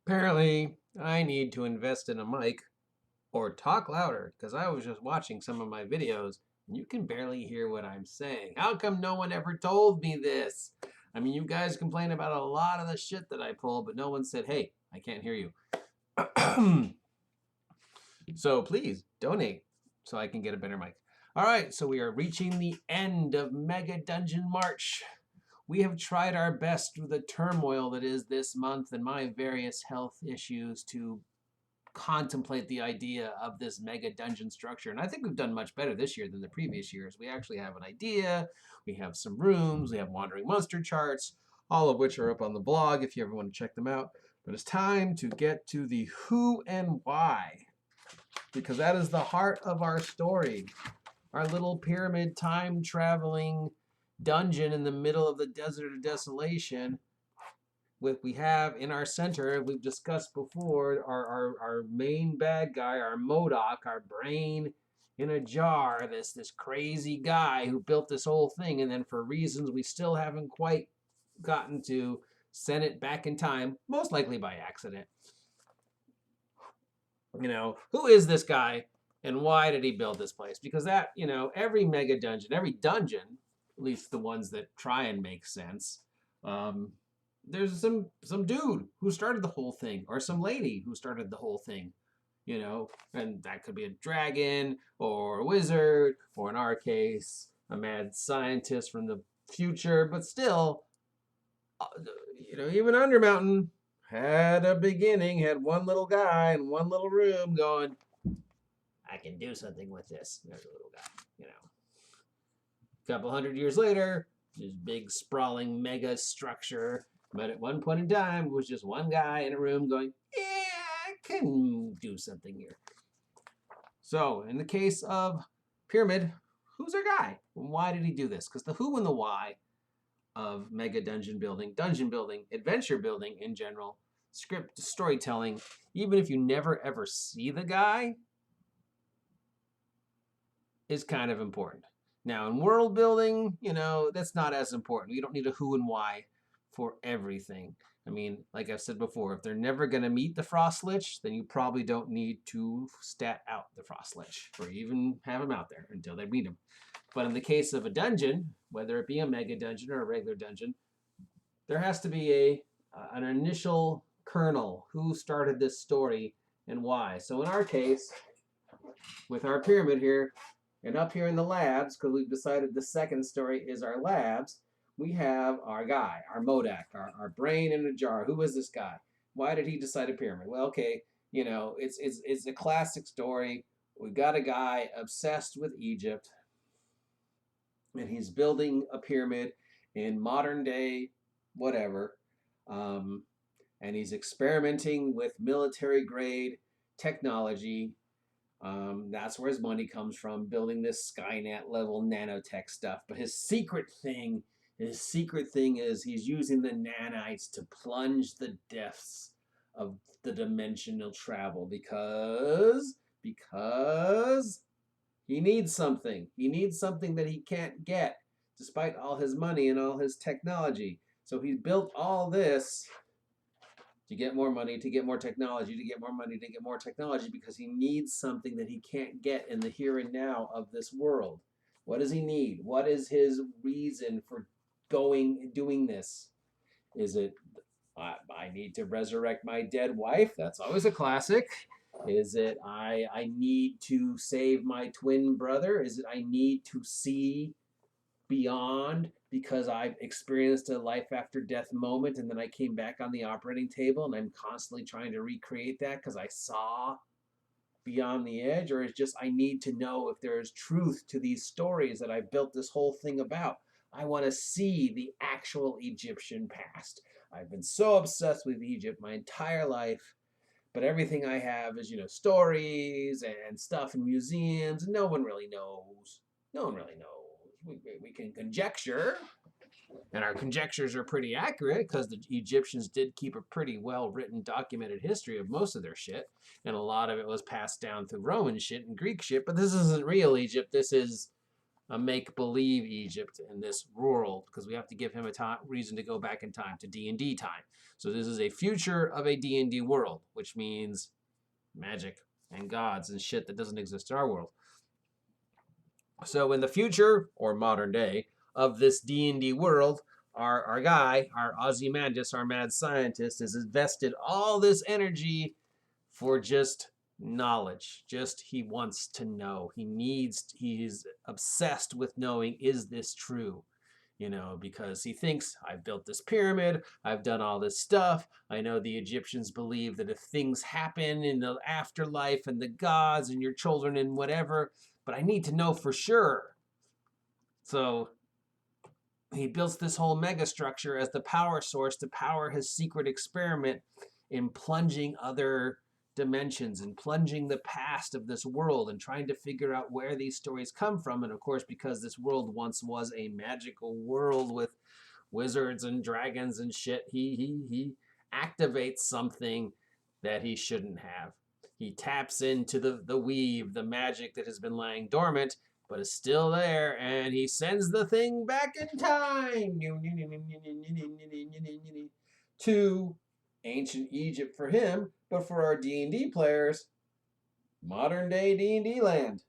Apparently, I need to invest in a mic or talk louder because I was just watching some of my videos and you can barely hear what I'm saying. How come no one ever told me this? I mean, you guys complain about a lot of the shit that I pull, but no one said, hey, I can't hear you. So please donate so I can get a better mic. All right, so we are reaching the end of Mega Dungeon March. We have tried our best through the turmoil that is this month and my various health issues to contemplate the idea of this mega dungeon structure. And I think we've done much better this year than the previous years. We actually have an idea, we have some rooms, we have wandering monster charts, all of which are up on the blog if you ever want to check them out. But it's time to get to the who and why, because that is the heart of our story. Our little pyramid time traveling dungeon in the middle of the desert of desolation. We have in our center, we've discussed before, our main bad guy, our Modoc, our brain in a jar, this crazy guy who built this whole thing, and then for reasons we still haven't quite gotten to, sent it back in time, most likely by accident. Who is this guy and why did he build this place? Because that, every mega dungeon, every dungeon, at least the ones that try and make sense, there's some dude who started the whole thing, or some lady who started the whole thing, and that could be a dragon or a wizard, or in our case, a mad scientist from the future. But still, even Undermountain had a beginning, had one little guy in one little room going, I can do something with this. There's a little guy, A couple hundred years later, this big sprawling mega structure. But at one point in time, it was just one guy in a room going, yeah, I can do something here. So in the case of Pyramid, who's our guy? Why did he do this? Because the who and the why of mega dungeon building, adventure building in general, script storytelling, even if you never ever see the guy, is kind of important. Now in world building, that's not as important. You don't need a who and why for everything. I mean, like I've said before, if they're never going to meet the Frost Lich, then you probably don't need to stat out the Frost Lich or even have them out there until they meet them. But in the case of a dungeon, whether it be a mega dungeon or a regular dungeon, there has to be an initial kernel. Who started this story and why? So in our case, with our pyramid here, and up here in the labs, because we've decided the second story is our labs, we have our guy, our Modak, our brain in a jar. Who is this guy? Why did he decide a pyramid? Well, okay, it's a classic story. We've got a guy obsessed with Egypt, and he's building a pyramid in modern day whatever, and he's experimenting with military grade technology. That's where his money comes from, building this Skynet level nanotech stuff. But his secret thing is he's using the nanites to plunge the depths of the dimensional travel because he needs something. He needs something that he can't get despite all his money and all his technology. So he built all this to get more money, to get more technology, to get more money, to get more technology, because he needs something that he can't get in the here and now of this world. What does he need? What is his reason for doing this? Is it, I need to resurrect my dead wife? That's always a classic. Is it, I need to save my twin brother? Is it, I need to see beyond because I've experienced a life after death moment and then I came back on the operating table and I'm constantly trying to recreate that because I saw beyond the edge? Or is just I need to know if there is truth to these stories that I built this whole thing about? I want to see the actual Egyptian past. I've been so obsessed with Egypt my entire life, but everything I have is, stories and stuff in museums, and no one really knows. No one really knows. We can conjecture, and our conjectures are pretty accurate because the Egyptians did keep a pretty well-written, documented history of most of their shit, and a lot of it was passed down through Roman shit and Greek shit, but this isn't real Egypt. This is a make-believe Egypt in this world, because we have to give him a reason to go back in time to D&D time. So this is a future of a D&D world, which means magic and gods and shit that doesn't exist in our world. So in the future, or modern day, of this D&D world, our guy, our Ozymandias, our mad scientist, has invested all this energy for just knowledge. Just he wants to know. He's obsessed with knowing, is this true? Because he thinks, I've built this pyramid, I've done all this stuff. I know the Egyptians believe that if things happen in the afterlife and the gods and your children and whatever, but I need to know for sure. So he builds this whole megastructure as the power source to power his secret experiment in plunging other dimensions and plunging the past of this world and trying to figure out where these stories come from. And of course, because this world once was a magical world with wizards and dragons and shit, he activates something that he shouldn't have. He taps into the weave, the magic that has been lying dormant, but is still there, and he sends the thing back in time to ancient Egypt for him, but for our D&D players, modern day D&D land.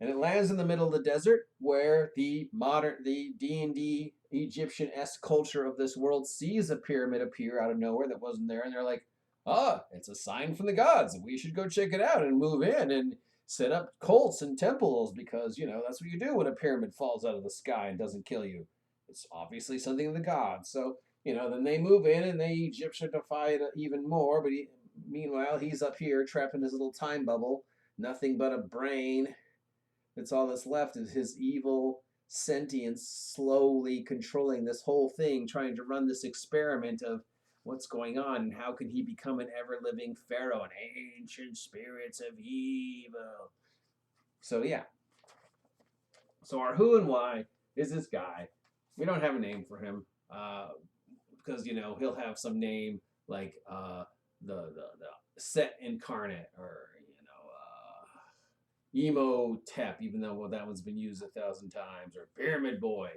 And it lands in the middle of the desert where the D&D Egyptian-esque culture of this world sees a pyramid appear out of nowhere that wasn't there, and they're like, it's a sign from the gods. We should go check it out and move in and set up cults and temples, because, that's what you do when a pyramid falls out of the sky and doesn't kill you. It's obviously something of the gods. So, then they move in and they Egyptianify it even more, but meanwhile, he's up here trapped in his little time bubble, nothing but a brain. That's all that's left is his evil sentience slowly controlling this whole thing, trying to run this experiment of what's going on and how can he become an ever-living pharaoh, an ancient spirits of evil. So yeah. So our who and why is this guy. We don't have a name for him because he'll have some name like the Set Incarnate, or Emo Tep, even though that one's been used 1,000 times, or Pyramid Boy.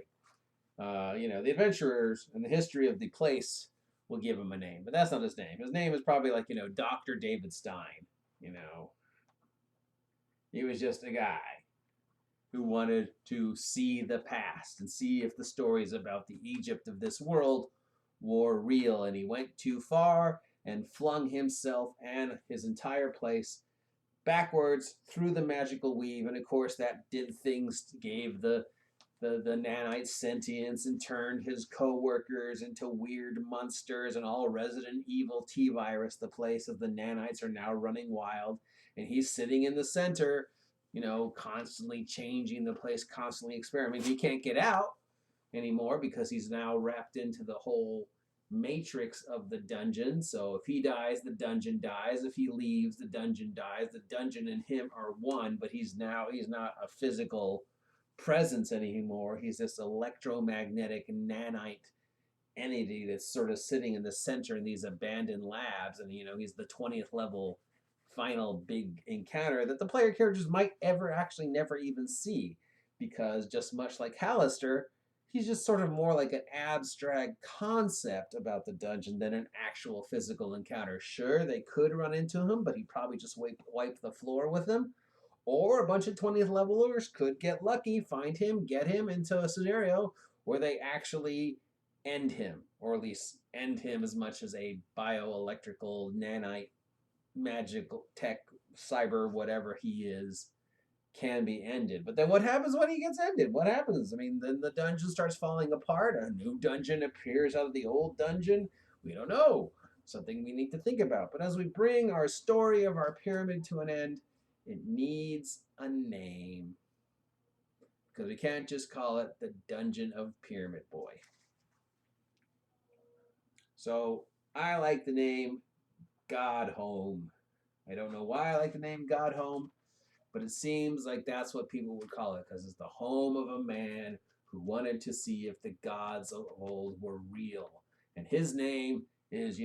The adventurers and the history of the place will give him a name, but that's not his name. His name is probably like, Dr. David Stein. He was just a guy who wanted to see the past and see if the stories about the Egypt of this world were real, and he went too far and flung himself and his entire place backwards through the magical weave, and of course that did things, gave the nanite sentience and turned his co-workers into weird monsters, and all Resident Evil T-Virus, the place of the nanites, are now running wild, and he's sitting in the center, constantly changing the place, constantly experimenting. He can't get out anymore because he's now wrapped into the whole matrix of the dungeon. So if he dies, the dungeon dies. If he leaves, the dungeon dies. The dungeon and him are one, but he's not a physical presence anymore. He's this electromagnetic nanite entity that's sort of sitting in the center in these abandoned labs, and he's the 20th level final big encounter that the player characters might ever actually never even see, because just much like Hallister, he's just sort of more like an abstract concept about the dungeon than an actual physical encounter. Sure, they could run into him, but he'd probably just wipe the floor with them. Or a bunch of 20th levelers could get lucky, find him, get him into a scenario where they actually end him, or at least end him as much as a bioelectrical, nanite, magical, tech, cyber, whatever he is, can be ended. But then what happens when he gets ended? What happens? I mean, then the dungeon starts falling apart. A new dungeon appears out of the old dungeon. We don't know. Something we need to think about. But as we bring our story of our pyramid to an end, it needs a name. Because we can't just call it the Dungeon of Pyramid Boy. So I like the name God Home. I don't know why I like the name God Home, but it seems like that's what people would call it, because it's the home of a man who wanted to see if the gods of old were real. And his name is,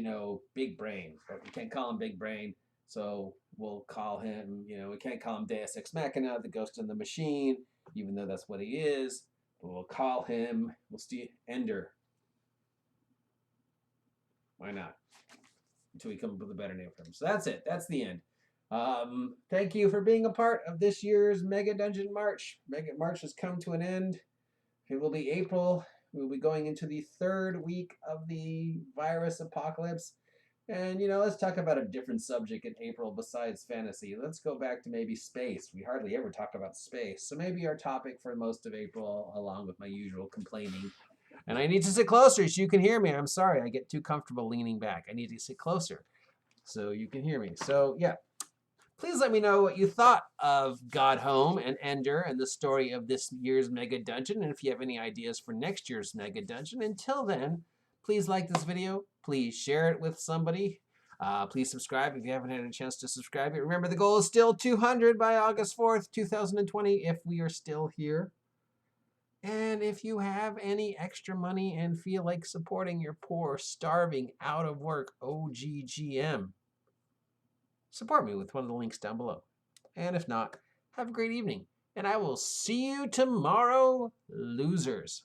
Big Brain, but we can't call him Big Brain, So we'll call him, we can't call him Deus Ex Machina, the ghost in the machine, even though that's what he is. But we'll call him, we'll see, Ender. Why not? Until we come up with a better name for him. So that's it. That's the end. Thank you for being a part of this year's Mega Dungeon March. Mega March has come to an end. It will be April. We'll be going into the third week of the virus apocalypse. And, let's talk about a different subject in April besides fantasy. Let's go back to maybe space. We hardly ever talk about space. So maybe our topic for most of April, along with my usual complaining. And I need to sit closer so you can hear me. I'm sorry, I get too comfortable leaning back. I need to sit closer so you can hear me. So, yeah. Please let me know what you thought of God Home and Ender and the story of this year's Mega Dungeon, and if you have any ideas for next year's Mega Dungeon. Until then, please like this video. Please share it with somebody. Please subscribe if you haven't had a chance to subscribe. Remember, the goal is still 200 by August 4th, 2020, if we are still here. And if you have any extra money and feel like supporting your poor, starving, out of work OGGM, support me with one of the links down below. And if not, have a great evening. And I will see you tomorrow, losers.